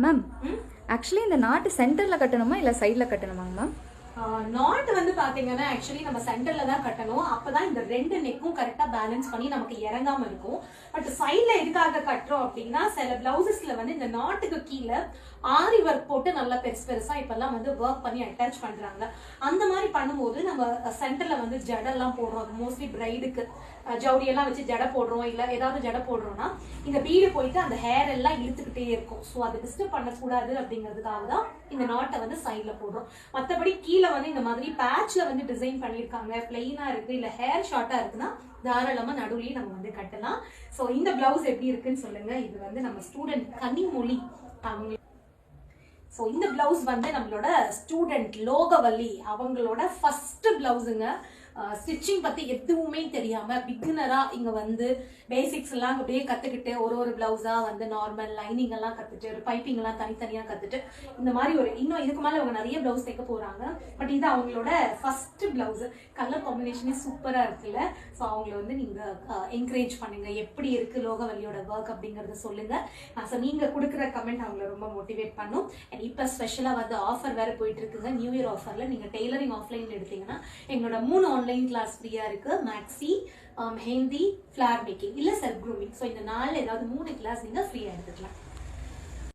Ma'am actually இந்த நாட்டு சென்டர்ல கட்டணுமா இல்ல சைடுல கட்டணுமாங்க மேம்? நாட் வந்து பாத்தீங்கன்னா ஆக்சுவலி நம்ம சென்டர்ல தான் கட்டணும். அப்பதான் இந்த ரெண்டு நெக்கும் கரெக்டா பேலன்ஸ் பண்ணி நமக்கு இறங்காம இருக்கும். பட் சைட்ல எதுக்காக கட்டுறோம் அப்படின்னா, சில பிளவுசஸ்ல வந்து இந்த நாட்டுக்கு கீழே ஆரி ஒர்க் போட்டு நல்லா பெருசு பெருசா இப்பெல்லாம் வந்து ஒர்க் பண்ணி அட்டாச் பண்றாங்க. அந்த மாதிரி பண்ணும்போது நம்ம சென்டர்ல வந்து ஜடெல்லாம் போடுறோம். மோஸ்ட்லி பிரைடுக்கு ஜவுடி எல்லாம் வச்சு ஜடை போடுறோம், இல்ல ஏதாவது ஜடை போடுறோம்னா இந்த பீடு போயிட்டு அந்த ஹேர் எல்லாம் இழுத்துக்கிட்டே இருக்கும். ஸோ அது டிஸ்டர்ப் பண்ணக்கூடாது அப்படிங்கிறதுக்காக தான் இந்த நாட்டை வந்து சைட்ல போடுறோம். மற்றபடி கீழே வந்து இந்த மாதிரி பேட்ச்ல வந்து டிசைன் பண்ணியிருக்காங்க, பிளெயினா இருக்கு, இல்ல ஹேர் ஷார்ட்டா இருக்குன்னா தாராளமா நடுவுலயே நம்ம வந்து கட்டலாம். ஸோ இந்த பிளவுஸ் எப்படி இருக்குன்னு சொல்லுங்க. இது வந்து நம்ம ஸ்டூடெண்ட் கனிமொழி அவங்க. ஸோ இந்த பிளவுஸ் வந்து நம்மளோட ஸ்டூடெண்ட் லோகவல்லி அவங்களோட ஃபர்ஸ்ட் பிளவுஸுங்க. ஸ்டிச்சிங் பத்தி எதுவுமே தெரியாம பிகினரா இங்க வந்து பேசிக்ஸ் எல்லாம் அப்படியே கத்துக்கிட்டு ஒரு பிளவுஸா வந்து நார்மல் லைனிங் எல்லாம் கத்துட்டு, ஒரு பைப்பிங் எல்லாம் தனித்தனியா கத்துட்டு, இந்த மாதிரி ஒரு இன்னும் இதுக்கு மேல அவங்க நிறைய பிளவுஸ் தைக்க போறாங்க. பட் இது அவங்களோட ஃபர்ஸ்ட் பிளவுஸ். கலர் காம்பினேஷனே சூப்பரா இருக்குல்ல. ஸோ அவங்கள வந்து நீங்க என்கரேஜ் பண்ணுங்க. எப்படி இருக்கு லோகவல்லியோட ஒர்க் அப்படிங்கறத சொல்லுங்க. நீங்க கொடுக்குற கமெண்ட் அவங்களை ரொம்ப மோட்டிவேட் பண்ணும். அண்ட் இப்ப ஸ்பெஷலா வந்து ஆஃபர் வேற போயிட்டு இருக்குங்க. நியூ இயர் ஆஃபர்ல நீங்க டெய்லரிங் ஆஃப்லைன்ல எடுத்தீங்கன்னா எங்களோட 3 ஆன்லைன் கிளாஸ் ஃப்ரீயா இருக்கு. மேக்ஸி, மெஹந்தி, ஃபிளார் மேக்கிங் இல்ல செல்ஃப் க்ரூமிங். ஸோ இந்த 4 ஏதாவது 3 கிளாஸ் நீங்க ஃப்ரீயா எடுத்துக்கலாம்.